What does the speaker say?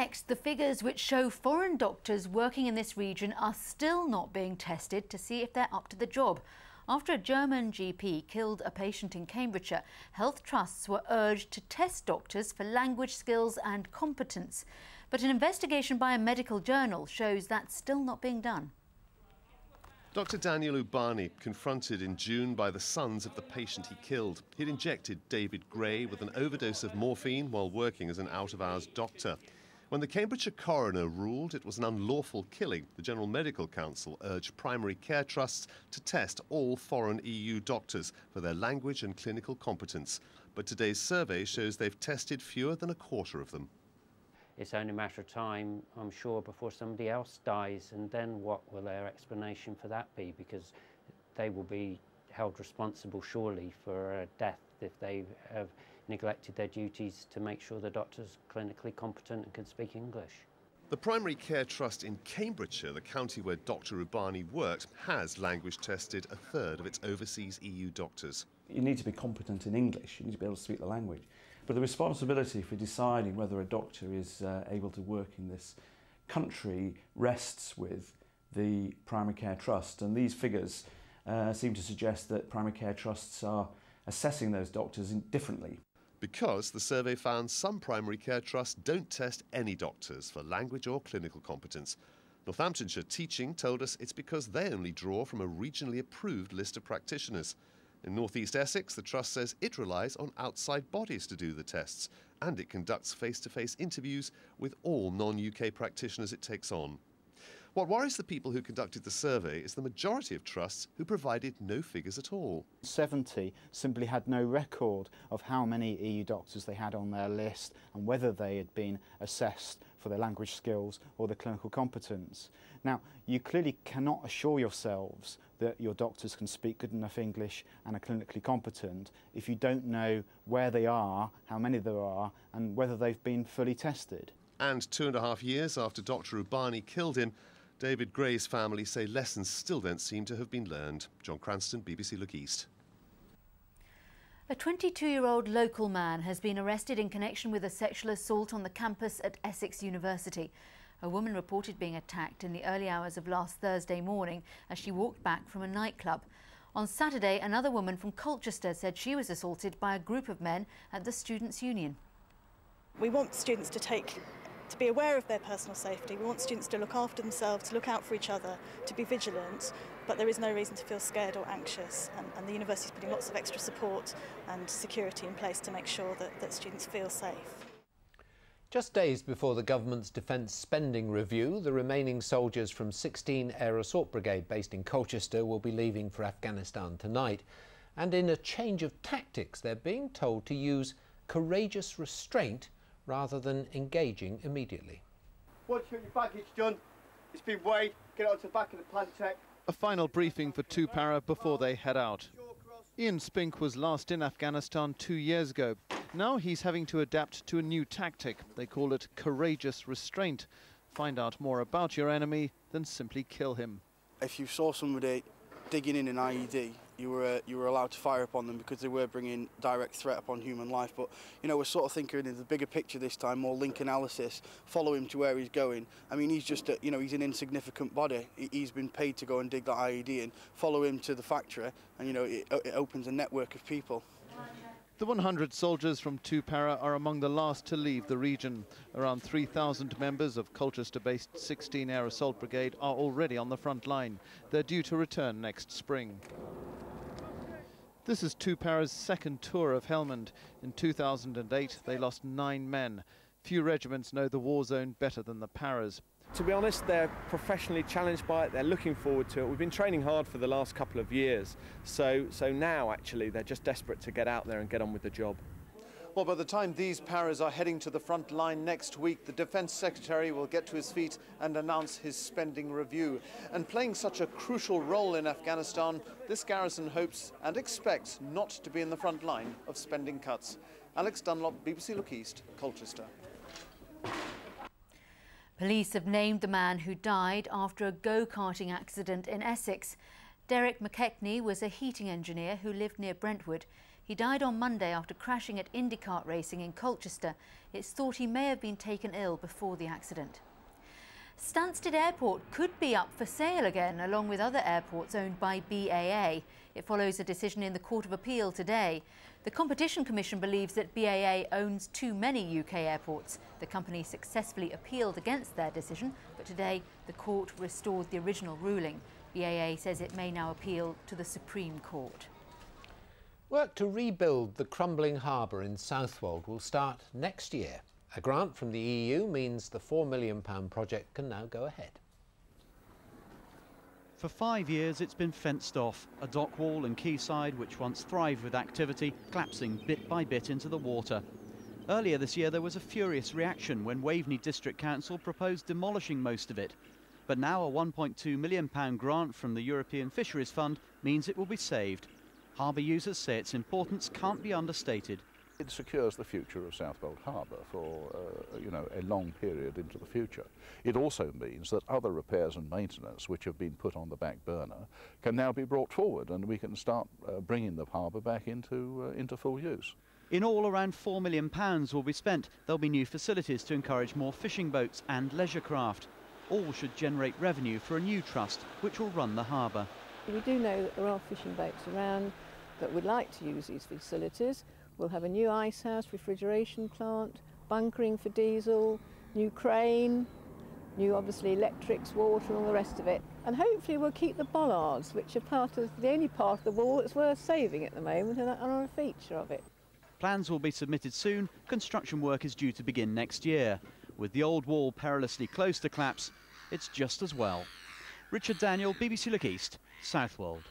Next, the figures which show foreign doctors working in this region are still not being tested to see if they're up to the job. After a German GP killed a patient in Cambridgeshire, health trusts were urged to test doctors for language skills and competence. But an investigation by a medical journal shows that's still not being done. Dr. Daniel Ubani, confronted in June by the sons of the patient he killed. He'd injected David Gray with an overdose of morphine while working as an out-of-hours doctor. When the Cambridgeshire coroner ruled it was an unlawful killing, the General Medical Council urged primary care trusts to test all foreign EU doctors for their language and clinical competence. But today's survey shows they've tested fewer than a quarter of them. It's only a matter of time, I'm sure, before somebody else dies, and then what will their explanation for that be? Because they will be held responsible, surely, for a death if they have neglected their duties to make sure the doctor's clinically competent and can speak English. The Primary Care Trust in Cambridgeshire, the county where Dr. Ubani worked, has language tested a third of its overseas EU doctors. You need to be competent in English, you need to be able to speak the language. But the responsibility for deciding whether a doctor is able to work in this country rests with the Primary Care Trust, and these figures seem to suggest that primary care trusts are assessing those doctors differently. Because the survey found some primary care trusts don't test any doctors for language or clinical competence. Northamptonshire Teaching told us it's because they only draw from a regionally approved list of practitioners. In North East Essex, the trust says it relies on outside bodies to do the tests, and it conducts face-to-face interviews with all non-UK practitioners it takes on. What worries the people who conducted the survey is the majority of trusts who provided no figures at all. 70 simply had no record of how many EU doctors they had on their list and whether they had been assessed for their language skills or their clinical competence. Now, you clearly cannot assure yourselves that your doctors can speak good enough English and are clinically competent if you don't know where they are, how many there are, and whether they've been fully tested. And 2.5 years after Dr. Ubani killed him, David Gray's family say lessons still don't seem to have been learned. John Cranston, BBC Look East. A 22-year-old local man has been arrested in connection with a sexual assault on the campus at Essex University. A woman reported being attacked in the early hours of last Thursday morning as she walked back from a nightclub. On Saturday, another woman from Colchester said she was assaulted by a group of men at the Students' Union. We want students to be aware of their personal safety. We want students to look after themselves, to look out for each other, to be vigilant, but there is no reason to feel scared or anxious, and the university is putting lots of extra support and security in place to make sure that students feel safe. Just days before the government's defence spending review, the remaining soldiers from 16 Air Assault Brigade based in Colchester will be leaving for Afghanistan tonight. And in a change of tactics, they're being told to use courageous restraint rather than engaging immediately. Once you get your baggage done, it's been weighed, get it onto the back of the Plantech. A final briefing for 2 Para before they head out. Ian Spink was last in Afghanistan 2 years ago. Now he's having to adapt to a new tactic. They call it courageous restraint. Find out more about your enemy than simply kill him. If you saw somebody digging in an IED, you were allowed to fire upon them because they were bringing direct threat upon human life. But, you know, we're sort of thinking in the bigger picture this time, more link analysis, follow him to where he's going. I mean, he's just, he's an insignificant body. He's been paid to go and dig that IED and follow him to the factory, and, it opens a network of people. The 100 soldiers from 2 Para are among the last to leave the region. Around 3,000 members of Colchester-based 16 Air Assault Brigade are already on the front line. They're due to return next spring. This is 2 Para's second tour of Helmand. In 2008, they lost 9 men. Few regiments know the war zone better than the Paras. To be honest, they're professionally challenged by it, they're looking forward to it. We've been training hard for the last couple of years, so now actually they're just desperate to get out there and get on with the job. Well, by the time these Paras are heading to the front line next week, the Defence Secretary will get to his feet and announce his spending review. And playing such a crucial role in Afghanistan, this garrison hopes and expects not to be in the front line of spending cuts. Alex Dunlop, BBC Look East, Colchester. Police have named the man who died after a go-karting accident in Essex. Derek McKechnie was a heating engineer who lived near Brentwood. He died on Monday after crashing at Indikart racing in Colchester. It's thought he may have been taken ill before the accident. Stansted Airport could be up for sale again, along with other airports owned by BAA. It follows a decision in the Court of Appeal today. The Competition Commission believes that BAA owns too many UK airports. The company successfully appealed against their decision, but today the court restored the original ruling. BAA says it may now appeal to the Supreme Court. Work to rebuild the crumbling harbour in Southwold will start next year. A grant from the EU means the £4 million project can now go ahead. For 5 years it's been fenced off, a dock wall and quayside which once thrived with activity collapsing bit by bit into the water. Earlier this year there was a furious reaction when Waveney District Council proposed demolishing most of it. But now a £1.2 million grant from the European Fisheries Fund means it will be saved. Harbour users say its importance can't be understated. It secures the future of Southwold Harbour for a long period into the future. It also means that other repairs and maintenance which have been put on the back burner can now be brought forward, and we can start bringing the harbour back into full use. In all, around £4 million will be spent. There'll be new facilities to encourage more fishing boats and leisure craft. All should generate revenue for a new trust which will run the harbour. We do know that there are fishing boats around that would like to use these facilities. We'll have a new ice house, refrigeration plant, bunkering for diesel, new crane, new obviously electrics, water and all the rest of it. And hopefully we'll keep the bollards, which are the only part of the wall that's worth saving at the moment and are a feature of it. Plans will be submitted soon. Construction work is due to begin next year. With the old wall perilously close to collapse, it's just as well. Richard Daniel, BBC Look East, Southwold.